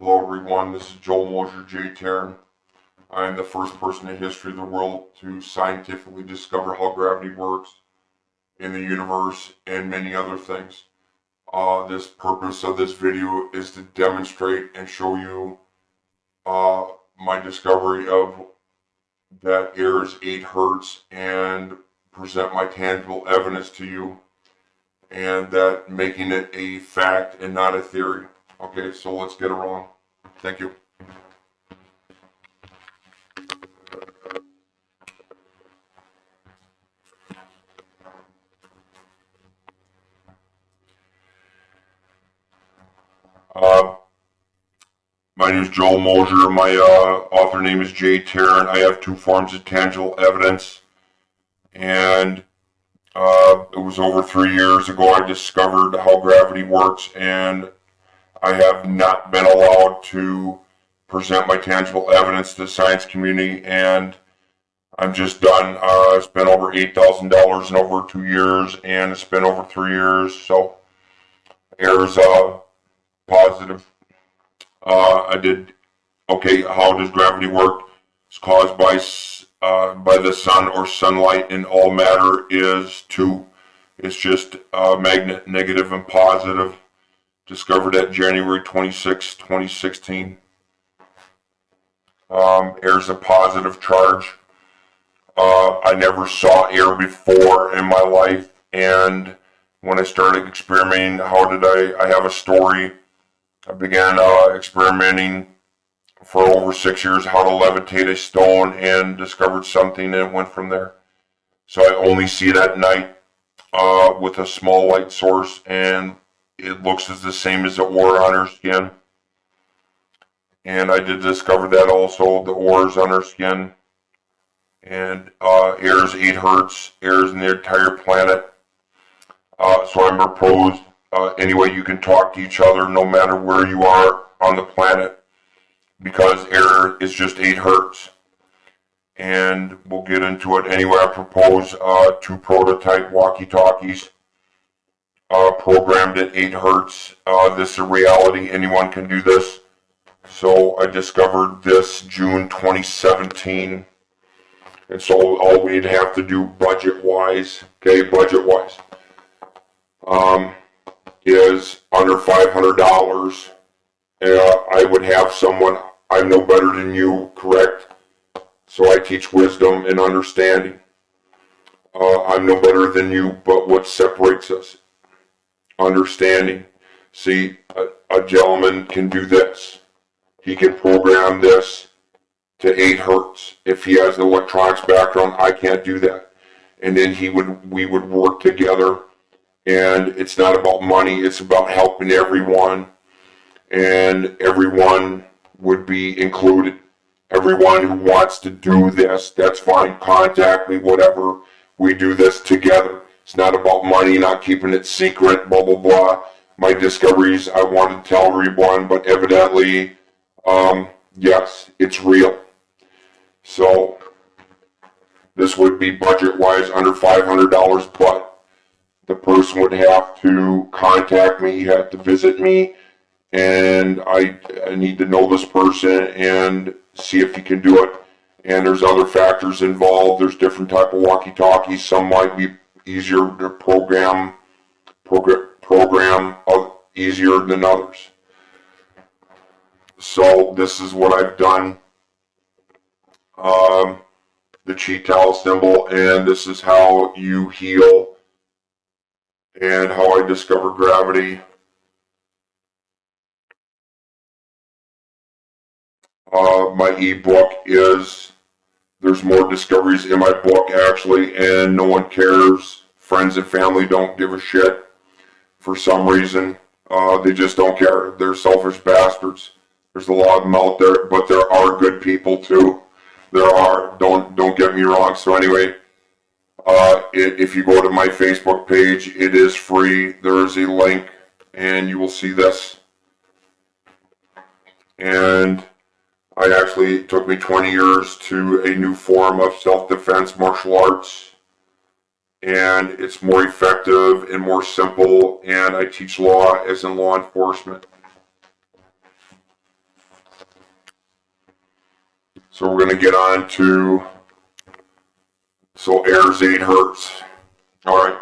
Hello everyone, this is Joel Mosier, J. Taryn. I am the first person in history of the world to scientifically discover how gravity works in the universe and many other things. This purpose of this video is to demonstrate and show you my discovery of that air is 8 Hertz and present my tangible evidence to you, and that making it a fact and not a theory. Okay, so let's get it wrong. Thank you. My name is Joel Mosier. My author name is J. Taryn. I have 2 forms of tangible evidence, and it was over 3 years ago I discovered how gravity works, and I have not been allowed to present my tangible evidence to the science community, and I'm just done. I spent over $8,000 in over 2 years, and it's been over 3 years, so air's positive. I did, okay, how does gravity work? It's caused by the sun or sunlight, and all matter is 2. It's just magnet, negative and positive. Discovered at January 26, 2016. Air's a positive charge. I never saw air before in my life, and when I started experimenting, I have a story. I began experimenting for over 6 years how to levitate a stone, and discovered something, and it went from there. So I only see it at night with a small light source, and it looks as the same as the ore on her skin. And I did discover that also, the ore is on her skin. And air is 8 Hertz, air is in the entire planet. So I'm proposed any way you can talk to each other, no matter where you are on the planet, because air is just 8 Hertz. And we'll get into it. Anyway, I propose 2 prototype walkie-talkies programmed at 8 Hertz. This is a reality. Anyone can do this. So I discovered this June 2017. And so all we'd have to do budget-wise, is under $500. I would have someone, I'm no better than you, correct? So I teach wisdom and understanding. I'm no better than you, but what separates us? Understanding. See, a gentleman can do this. He can program this to 8 Hertz. If he has an electronics background, I can't do that. And then we would work together, and it's not about money, it's about helping everyone, and everyone would be included. Everyone who wants to do this, that's fine. Contact me, whatever. We do this together. It's not about money, not keeping it secret, blah, blah, blah. My discoveries, I wanted to tell everyone, but evidently, yes, it's real. So, this would be budget-wise under $500, but the person would have to contact me, you have to visit me, and I need to know this person and see if you can do it. And there's other factors involved. There's different type of walkie-talkies. Some might be easier to program easier than others. So this is what I've done. The chi towel symbol, and this is how you heal, and how I discover gravity. My ebook is, there's more discoveries in my book actually, and no one cares. Friends and family don't give a shit for some reason. They just don't care. They're selfish bastards. There's a lot of them out there, but there are good people too. There are. Don't get me wrong. So anyway, if you go to my Facebook page, it is free. There is a link, and you will see this. And it took me 20 years to a new form of self-defense martial arts, and it's more effective and more simple, and I teach law as in law enforcement. So we're going to get on to, so air's 8 hertz. All right,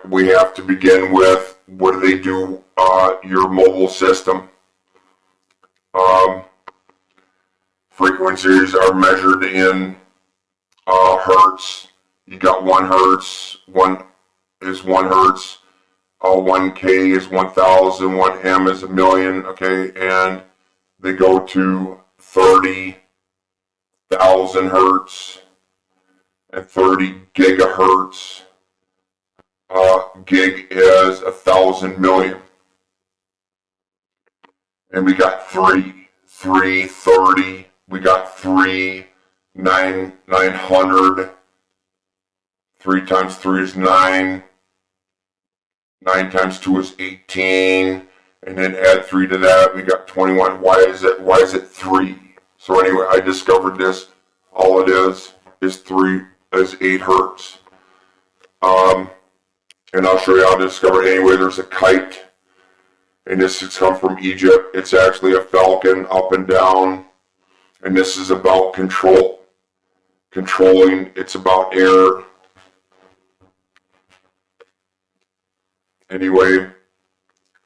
we have to begin with, what do they do, your mobile system. Frequencies are measured in hertz. You got 1 hertz, 1 is 1 hertz, 1K is 1,000, 1M is 1,000,000, okay, and they go to 30,000 hertz and 30 gigahertz. Gig is 1,000 million. And we got 3, 30, we got 3, 900, 3 times 3 is 9, 9 times 2 is 18, and then add 3 to that, we got 21. Why is it 3? So anyway, I discovered this. All it is 8 hertz. And I'll show you how to discover it. Anyway, there's a kite, and this has come from Egypt. It's actually a falcon up and down, and this is about control. Controlling, it's about air. Anyway,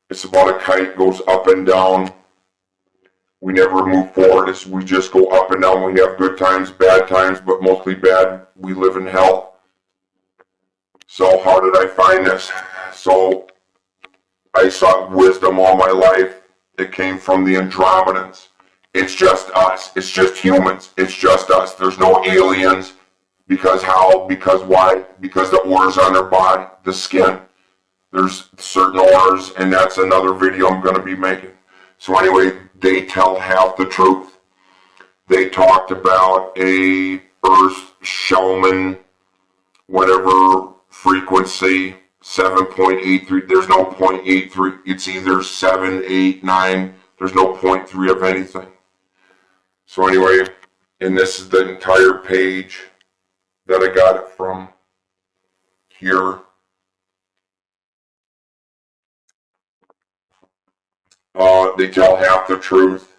it's about a kite, goes up and down. We never move forward, we just go up and down. We have good times, bad times, but mostly bad. We live in hell. So how did I find this? So I sought wisdom all my life. It came from the Andromedans. It's just us. It's just humans. It's just us. There's no aliens. Because how? Because why? Because the auras on their body, the skin. There's certain auras, and that's another video I'm going to be making. So anyway, they tell half the truth. They talked about a Earth Shellman, whatever frequency, 7.83. There's no 0.83. It's either 7, 8, 9. There's no 0.3 of anything. So anyway, and this is the entire page that I got it from here. They tell half the truth,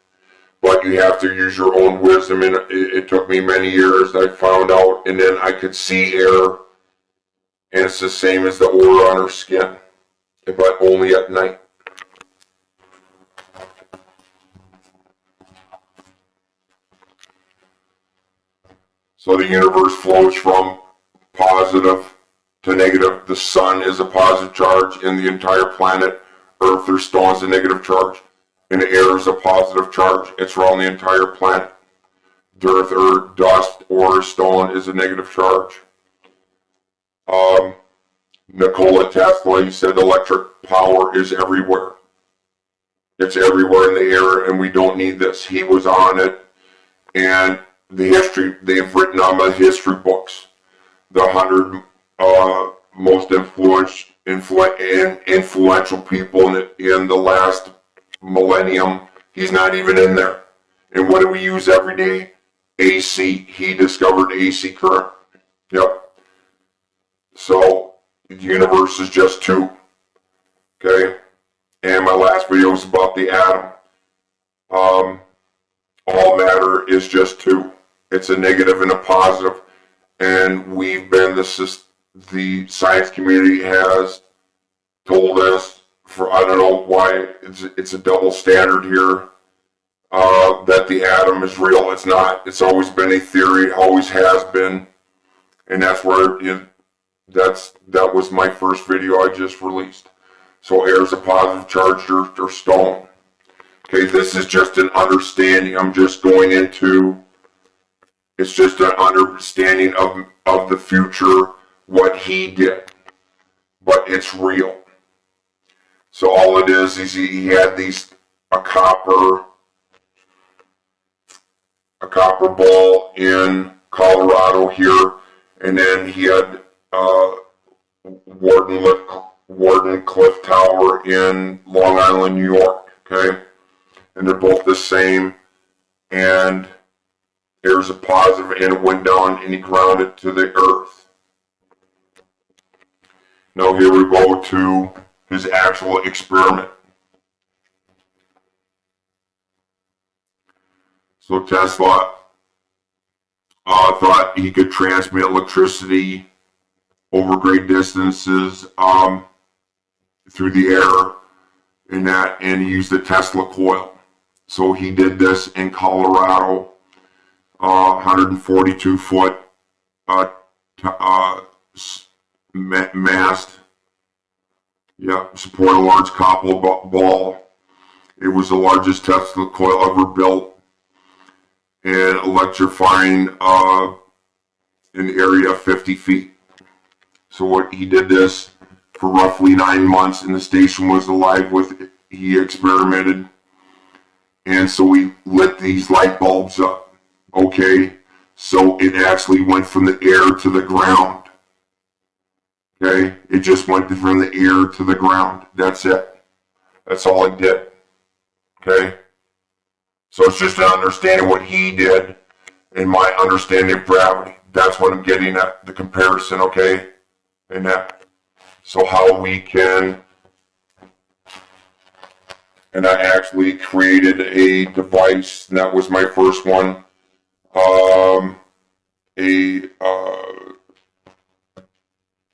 but you have to use your own wisdom. And it took me many years. I found out, and then I could see air, and it's the same as the aura on her skin, but only at night. So the universe flows from positive to negative. The sun is a positive charge, and the entire planet, Earth or stone, is a negative charge, and the air is a positive charge. It's around the entire planet. Dirt or dust or stone is a negative charge. Nikola Tesla, he said electric power is everywhere. It's everywhere in the air, and we don't need this. He was on it, and the history, they've written on the history books, the 100 most influential people in the last millennium. He's not even in there. And what do we use every day? AC. He discovered AC current. Yep. So the universe is just 2. Okay. And my last video was about the atom. All matter is just 2. It's a negative and a positive. And we've been, the science community has told us, for I don't know why, it's a double standard here, that the atom is real. It's not. It's always been a theory. It always has been. And that's where, that was my first video I just released. So air is a positive charge or stone. Okay, this is just an understanding. I'm just going into, it's just an understanding of the future, what he did. But it's real. So all it is he had a copper ball in Colorado here, and then he had Warden Cliff Tower in Long Island, New York. Okay, and they're both the same, and there's a positive, and it went down, and he grounded to the earth. Now here we go to his actual experiment. So Tesla, thought he could transmit electricity over great distances through the air and he used the Tesla coil. So he did this in Colorado, 142 foot mast. Yeah, support a large copper ball. It was the largest Tesla coil ever built, and electrifying an area of 50 feet. So what he did this for roughly 9 months, and the station was alive with it. He experimented, and so we lit these light bulbs up. Okay, so it actually went from the air to the ground. Okay, it just went from the air to the ground. That's it. That's all he did. Okay, so it's just an understanding what he did and my understanding of gravity. That's what I'm getting at, the comparison, okay? And that, so how we can, and I actually created a device, and that was my first one, a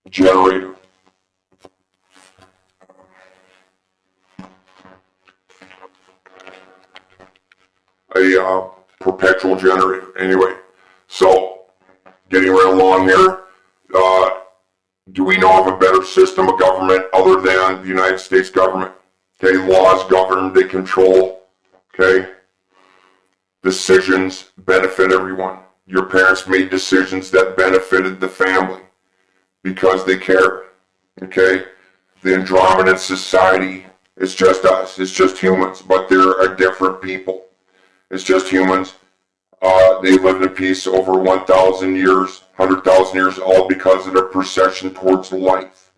generator. A perpetual generator. Anyway, so getting right along here, do we know of a better system of government other than the United States government? Okay, laws govern, they control. Okay, decisions benefit everyone. Your parents made decisions that benefited the family because they care. Okay, the Andromedan society, it's just us, it's just humans, but there are different people. It's just humans. They lived in peace over 1,000 years, 100,000 years, all because of their procession towards life.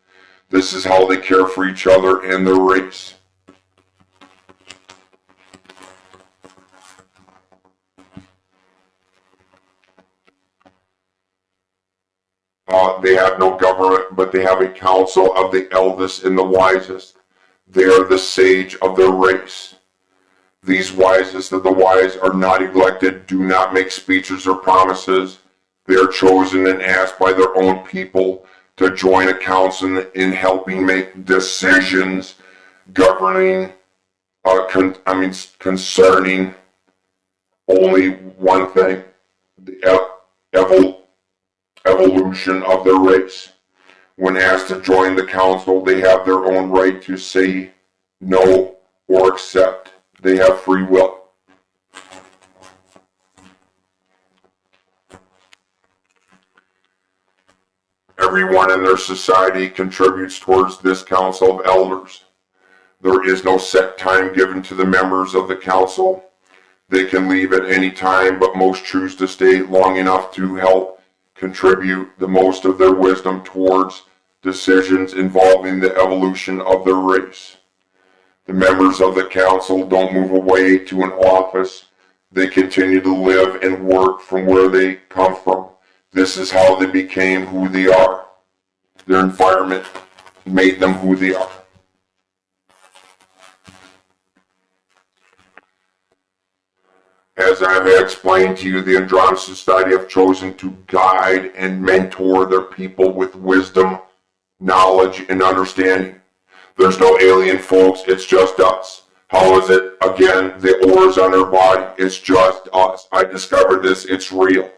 This is how they care for each other and their race. They have no government, but they have a council of the eldest and the wisest. They are the sage of their race. These wisest of the wise are not elected, do not make speeches or promises. They are chosen and asked by their own people to join a council in helping make decisions governing, concerning only one thing, the evolution of their race. When asked to join the council, they have their own right to say no or accept. They have free will. Everyone in their society contributes towards this council of elders. There is no set time given to the members of the council. They can leave at any time, but most choose to stay long enough to help contribute the most of their wisdom towards decisions involving the evolution of their race. The members of the council don't move away to an office. They continue to live and work from where they come from. This is how they became who they are. Their environment made them who they are. As I have explained to you, the Andromedan Society have chosen to guide and mentor their people with wisdom, knowledge, and understanding. There's no alien, folks. It's just us. How is it? Again, the ores on our body. It's just us. I discovered this. It's real.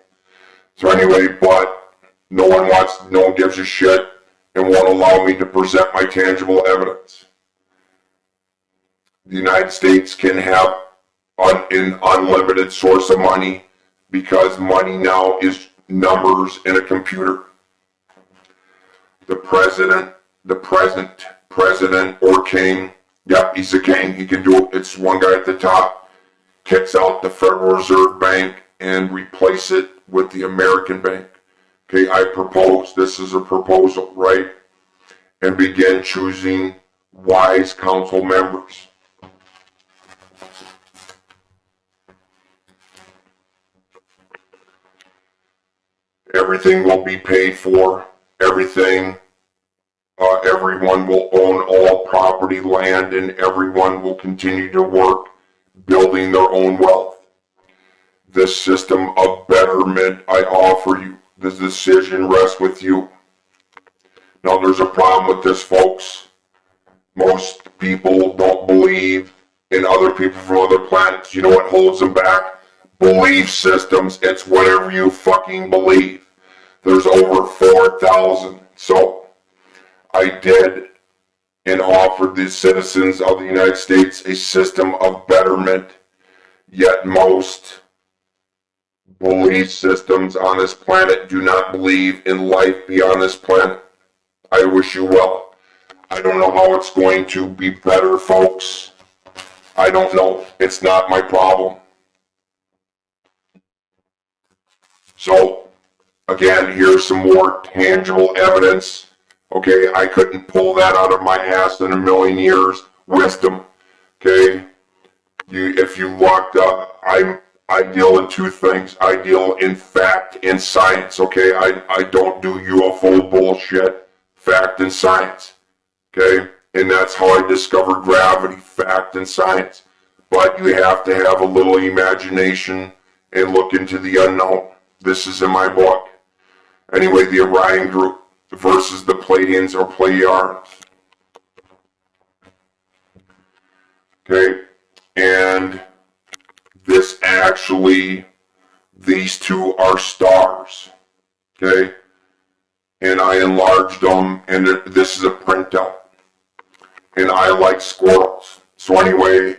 So anyway, but no one gives a shit and won't allow me to present my tangible evidence. The United States can have an unlimited source of money because money now is numbers in a computer. The present president or king, yep, he's a king, he can do it, it's one guy at the top, kicks out the Federal Reserve Bank and replace it with the American Bank. Okay, I propose, this is a proposal, right? And begin choosing wise council members. Everything will be paid for, everything. Everyone will own all property, land, and everyone will continue to work building their own wealth. this system of betterment I offer you. The decision rests with you. Now there's a problem with this, folks. Most people don't believe in other people from other planets. You know what holds them back? Belief systems. It's whatever you fucking believe. There's over 4,000. So I did and offered the citizens of the United States a system of betterment, yet most belief systems on this planet do not believe in life beyond this planet. I wish you well. I don't know how it's going to be better, folks. I don't know. It's not my problem. So, again, here's some more tangible evidence. Okay, I couldn't pull that out of my ass in a million years. Wisdom. Okay, if you looked up, I deal in two things. I deal in fact and science. Okay, I don't do UFO bullshit. Fact and science. Okay, and that's how I discovered gravity. Fact and science. But you have to have a little imagination and look into the unknown. This is in my book. Anyway, the Orion group versus the Pleiadians or Pleiadians. Okay, and this actually, these two are stars. Okay, and I enlarged them, and this is a printout. And I like squirrels. So anyway,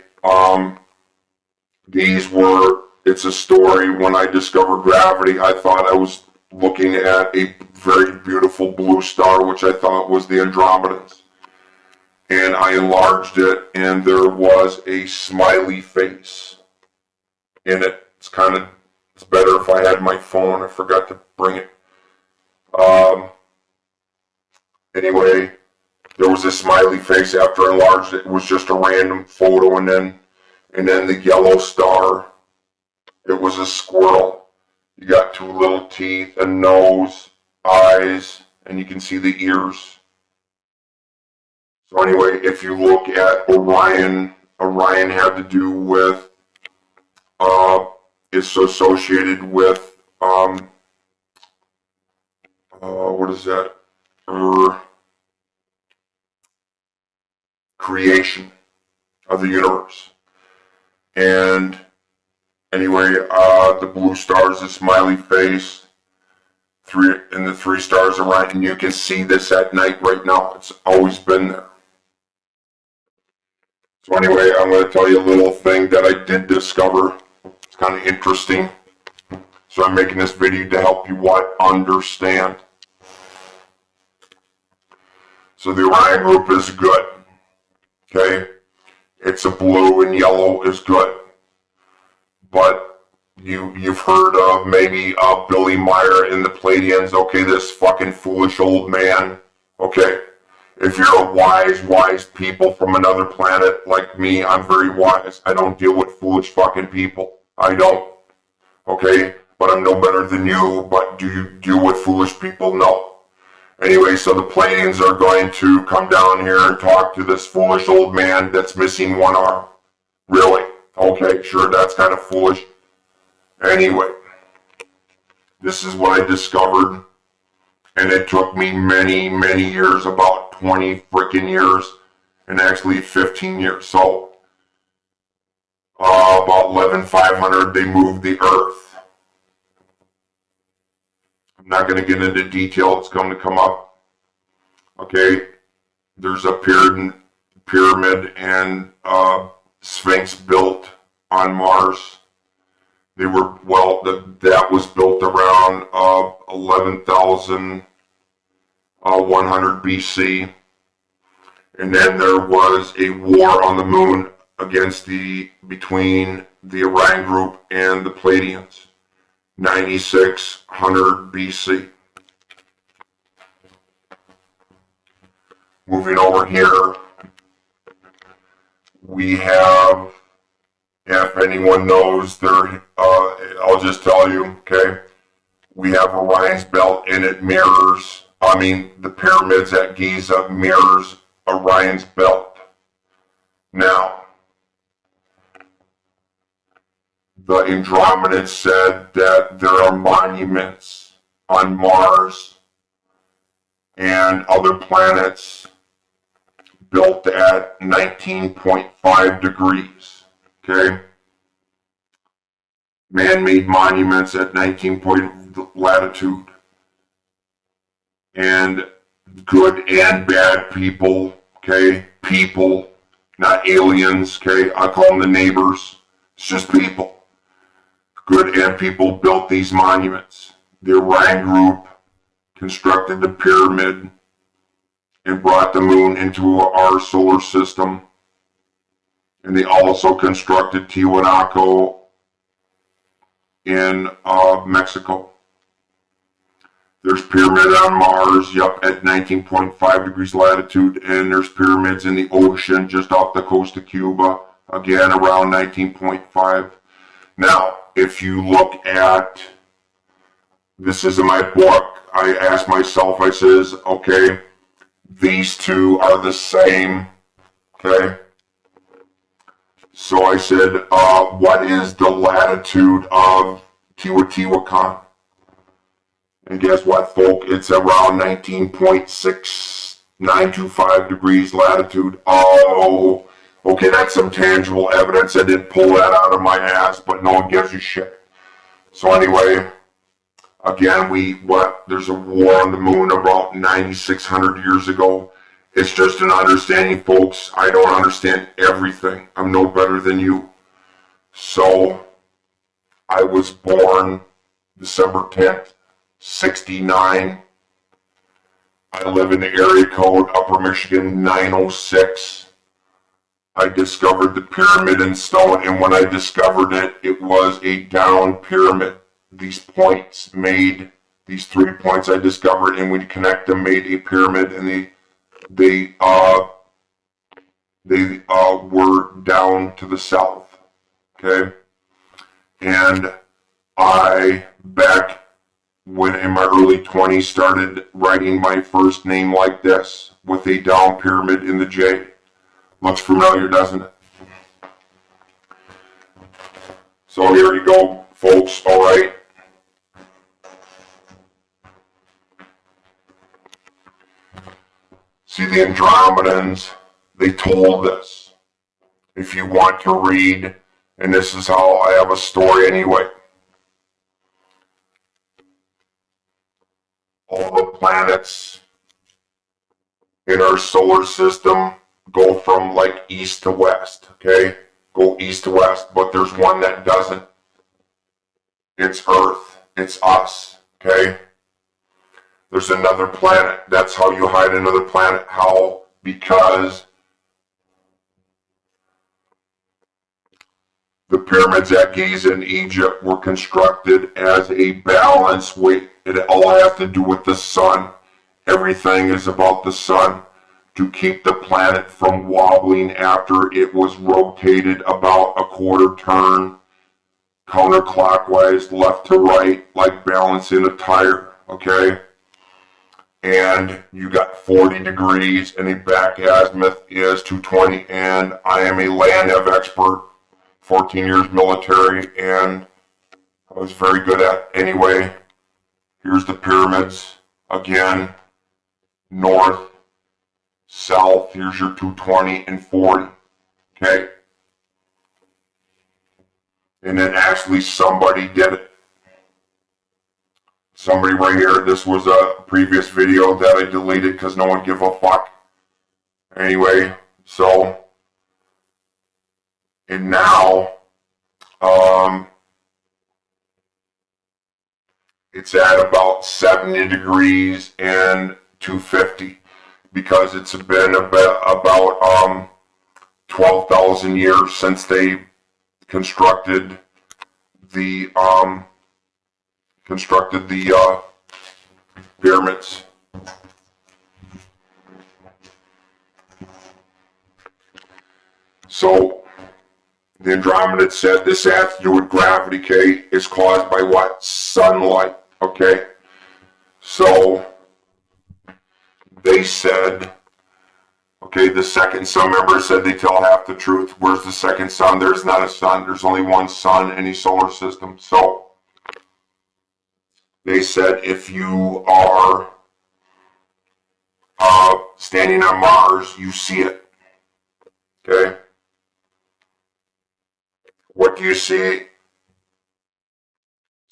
these were, it's a story. When I discovered gravity, I thought I was looking at a very beautiful blue star, which I thought was the Andromedans. And I enlarged it, and there was a smiley face in it. It's better if I had my phone. I forgot to bring it. Anyway, there was a smiley face after I enlarged it. It was just a random photo, and then the yellow star, it was a squirrel. You got two little teeth, a nose, eyes, and you can see the ears. So anyway, if you look at Orion had to do with, it's associated with, what is that? Creation of the universe. And anyway, the blue star is a smiley face, and the three stars are right, and you can see this at night right now. It's always been there. So anyway, I'm going to tell you a little thing that I did discover. It's kind of interesting. So I'm making this video to help you understand. So the Orion group is good. Okay? It's a blue and yellow is good. But you've heard of maybe Billy Meyer and the Pleiadians. Okay, this fucking foolish old man. Okay. If you're a wise people from another planet like me, I'm very wise. I don't deal with foolish fucking people. I don't. Okay? But I'm no better than you. But do you deal with foolish people? No. Anyway, so the Pleiadians are going to come down here and talk to this foolish old man that's missing one arm. Really? Okay, sure, that's kind of foolish. Anyway, this is what I discovered, and it took me many, many years, about 20 freaking years, and actually 15 years. So, about 11,500, they moved the Earth. I'm not going to get into detail, it's going to come up. Okay, there's a pyramid and Sphinx built on Mars. They were, that was built around 11,100 BC. And then there was a war on the moon between the Orion group and the Pleiadians. 9600 BC. Moving over here, we have, if anyone knows, I'll just tell you, okay, we have Orion's belt, and it mirrors, the pyramids at Giza mirrors Orion's belt. Now, the Andromedans said that there are monuments on Mars and other planets built at 19.5 degrees, okay? Man-made monuments at 19 point latitude. And good and bad people, okay? People, not aliens, okay? I call them the neighbors. It's just people. Good and people built these monuments. The Orion group constructed the pyramid and brought the moon into our solar system. And they also constructed Tiwanaku in Mexico. There's pyramid on Mars, yep, at 19.5 degrees latitude, and there's pyramids in the ocean just off the coast of Cuba, again around 19.5. Now, if you look at, this is in my book, I asked myself, I says, okay, these two are the same, okay? So I said, what is the latitude of Teotihuacan? And guess what, folk? It's around 19.6925 degrees latitude. Oh, okay, that's some tangible evidence. I didn't pull that out of my ass, but no one gives a shit. So anyway, again, there's a war on the moon about 9,600 years ago. It's just an understanding, folks. I don't understand everything. I'm no better than you. So, I was born December 10th, 69. I live in the area code Upper Michigan 906. I discovered the pyramid in stone, and when I discovered it, it was a down pyramid. These points made, these 3 points I discovered, and when you connect them, made a pyramid, and they were down to the south, okay? And I, back when in my early 20s, started writing my first name like this, with a down pyramid in the J. Looks familiar, doesn't it? So here you go, folks, all right? See, the Andromedans, they told us, if you want to read, and this is how I have a story anyway, all the planets in our solar system go from like east to west, okay? Go east to west, but there's one that doesn't. It's Earth. It's us, okay? There's another planet. That's how you hide another planet. How? Because the pyramids at Giza in Egypt were constructed as a balance weight. It all has to do with the sun. Everything is about the sun. To keep the planet from wobbling after it was rotated about a quarter turn, counterclockwise, left to right, like balancing a tire, okay? And you got 40 degrees, and a back azimuth is 220, and I am a land nav expert, 14 years military, and I was very good at. Anyway, here's the pyramids, again, north, south, here's your 220 and 40, okay? And then actually somebody did it. Somebody right here, this was a previous video that I deleted because no one gave a fuck. Anyway, so, and now, it's at about 70 degrees and 250 because it's been about 12,000 years since they constructed the pyramids. So the Andromedans said this has to do with gravity, okay? It's caused by what? Sunlight, okay? So they said, Okay, the second sun, remember I said they tell half the truth. Where's the second sun? There's not a sun. There's only one sun in any solar system. So they said if you are standing on Mars, you see it. Okay? What do you see?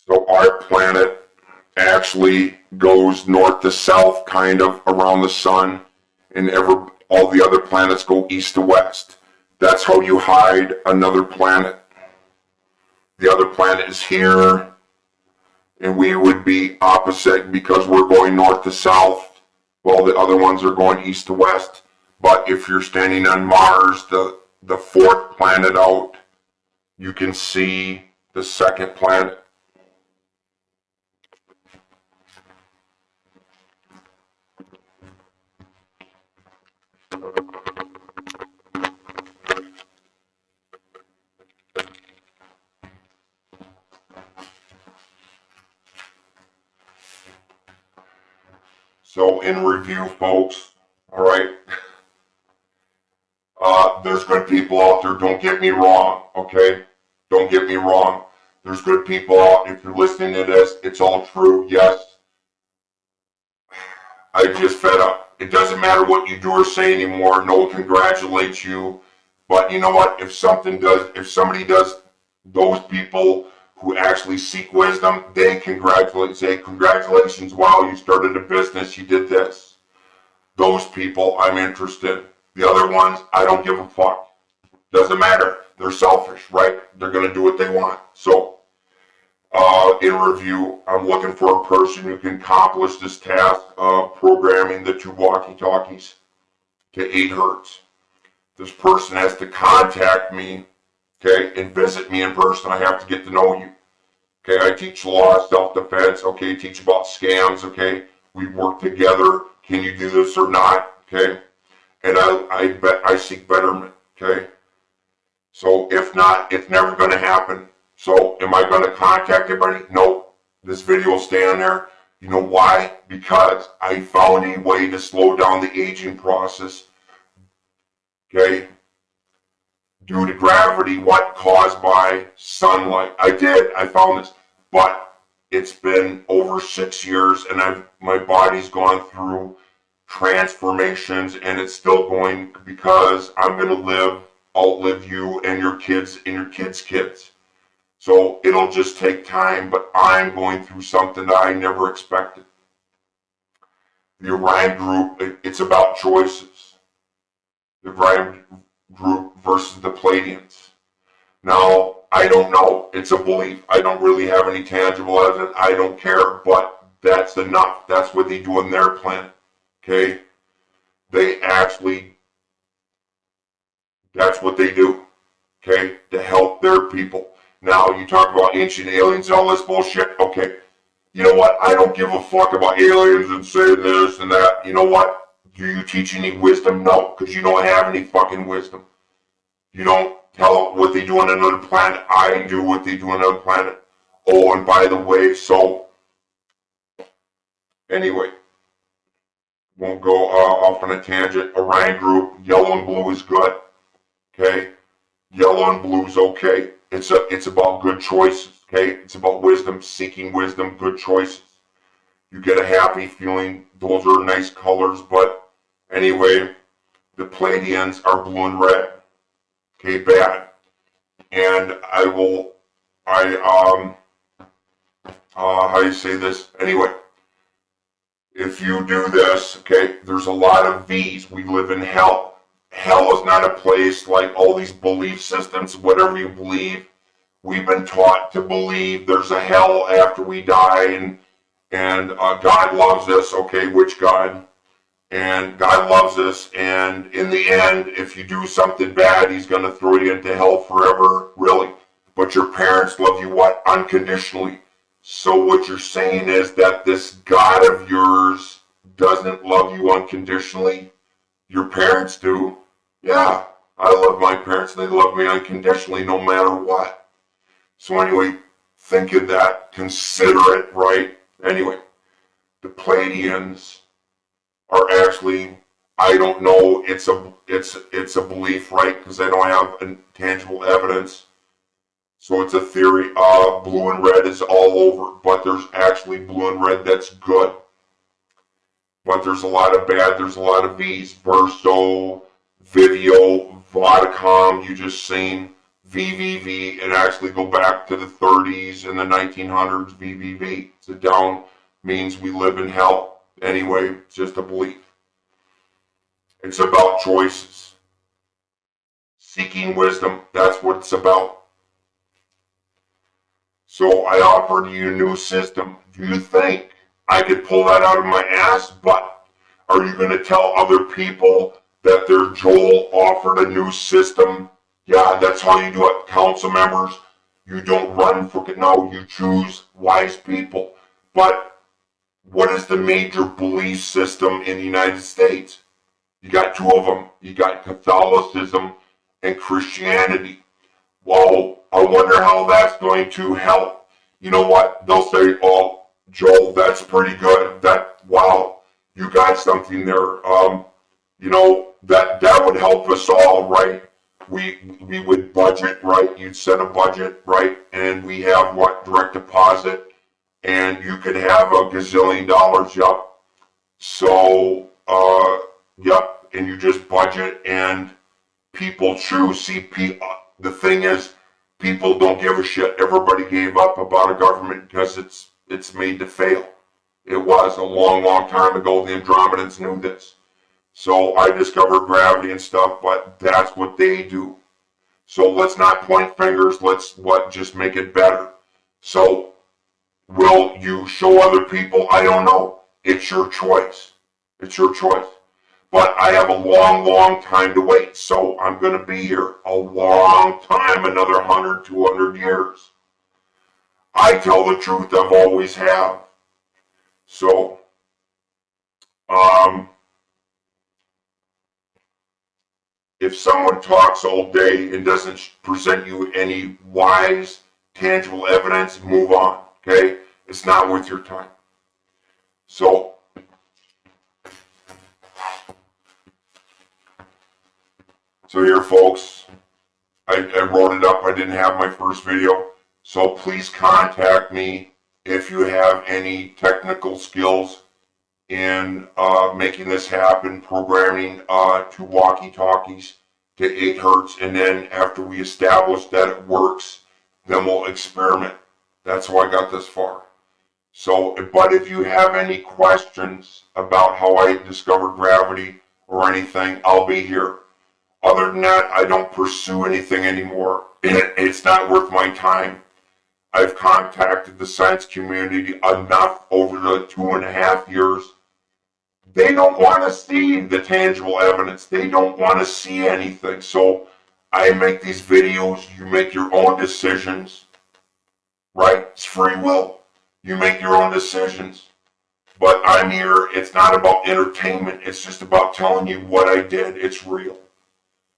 So our planet actually goes north to south, kind of around the sun, and all the other planets go east to west. That's how you hide another planet. The other planet is here, and we would be opposite because we're going north to south, while the other ones are going east to west. But if you're standing on Mars, the fourth planet out, you can see the second planet. So in review, folks, all right, there's good people out there. Don't get me wrong, okay? Don't get me wrong. There's good people out. If you're listening to this, it's all true. Yes, I just fed up. It doesn't matter what you do or say anymore. No one congratulates you. But you know what? If somebody does, those people who actually seek wisdom, they say, congratulations, wow, you started a business, you did this. Those people, I'm interested. The other ones, I don't give a fuck. Doesn't matter. They're selfish, right? They're going to do what they want. So, in review, I'm looking for a person who can accomplish this task of programming the two walkie-talkies to 8 Hertz. This person has to contact me, okay, and visit me in person. I have to get to know you. Okay, I teach law, self-defense, okay, teach about scams, okay, we work together, can you do this or not, okay, and I seek betterment, okay, so if not, it's never going to happen. So am I going to contact anybody? Nope. This video will stay on there. You know why? Because I found a way to slow down the aging process, okay, due to gravity, what caused by sunlight. I found this, but it's been over 6 years and my body's gone through transformations and it's still going because I'm going to outlive you and your kids and your kids' kids. So it'll just take time, but I'm going through something that I never expected. The Orion group, it's about choices. The Orion group versus the Pleiadians. Now, I don't know. It's a belief. I don't really have any tangible evidence. I don't care, but that's enough. That's what they do on their planet. Okay? That's what they do. Okay? To help their people. Now, you talk about ancient aliens and all this bullshit. Okay. You know what? I don't give a fuck about aliens and say this and that. You know what? Do you teach any wisdom? No, because you don't have any fucking wisdom. You don't tell what they do on another planet. I do what they do on another planet. Oh, and by the way, so anyway, won't go off on a tangent. Orion group, yellow and blue is good. Okay, yellow and blue is okay. It's about good choices. Okay, it's about wisdom, seeking wisdom, good choices. You get a happy feeling. Those are nice colors, but anyway, the Pleiadians are blue and red. Okay, bad. And how do you say this? Anyway, if you do this, okay, there's a lot of V's. We live in hell. Hell is not a place like all these belief systems, whatever you believe. We've been taught to believe there's a hell after we die, and God loves us, okay, which God? And God loves us, and in the end, if you do something bad, He's going to throw you into hell forever, really. But your parents love you, what? Unconditionally. So what you're saying is that this God of yours doesn't love you unconditionally? Your parents do. Yeah, I love my parents. They love me unconditionally no matter what. So anyway, think of that. Consider it, right? Anyway, the Pleiadians are actually I don't know. It's a belief, right? Because I don't have tangible evidence. So it's a theory. Blue and red is all over, but there's actually blue and red that's good. But there's a lot of bad. There's a lot of V's. Verso, Video, Vodacom. You just seen VVV, and actually go back to the 30s and the 1900s. VVV. It's a down means we live in hell. Anyway, it's just a belief. It's about choices. Seeking wisdom, that's what it's about. So I offered you a new system. Do you think I could pull that out of my ass? But are you going to tell other people that their Joel offered a new system? Yeah, that's how you do it. Council members, you don't run for it. No, you choose wise people. But what is the major belief system in the United States? You got two of them. You got Catholicism and Christianity. Whoa, I wonder how that's going to help. You know what? They'll say, oh, Joel, that's pretty good. Wow, you got something there. That would help us all, right? We would budget, right? You'd set a budget, right? And we have what? Direct deposit. And you could have a gazillion dollars, yup. So, yep, and you just budget and people choose. See, the thing is, people don't give a shit. Everybody gave up about a government because it's made to fail. It was a long, long time ago. The Andromedans knew this. So I discovered gravity and stuff, but that's what they do. So let's not point fingers. Let's just make it better. So will you show other people? I don't know. It's your choice. It's your choice. But I have a long, long time to wait. So I'm going to be here a long time, another 100, 200 years. I tell the truth. I've always have. So, if someone talks all day and doesn't present you any wise, tangible evidence, move on, okay? It's not worth your time. So, here, folks, I wrote it up. I didn't have my first video. So please contact me if you have any technical skills in making this happen, programming 2 walkie-talkies to 8 Hertz, and then after we establish that it works, then we'll experiment. That's how I got this far. So, but if you have any questions about how I discovered gravity or anything, I'll be here. Other than that, I don't pursue anything anymore. It's not worth my time. I've contacted the science community enough over the 2.5 years. They don't want to see the tangible evidence. They don't want to see anything. So I make these videos. You make your own decisions, right? It's free will. You make your own decisions. But I'm here. It's not about entertainment. It's just about telling you what I did. It's real.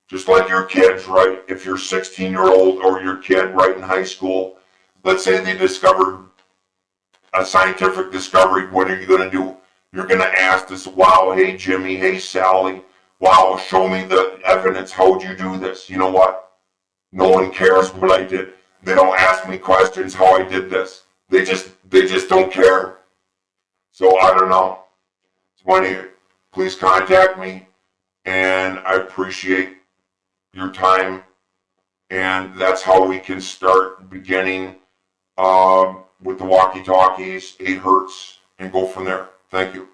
Just like your kids, right? If you're 16-year-old or your kid, right, in high school, let's say they discovered a scientific discovery, what are you going to do? You're going to ask this, wow, hey, Jimmy, hey, Sally, wow, show me the evidence. How'd you do this? You know what? No one cares what I did. They don't ask me questions how I did this. They just don't care. So I don't know. So anyway, please contact me, and I appreciate your time, and that's how we can start beginning with the walkie-talkies, 8 Hertz, and go from there. Thank you.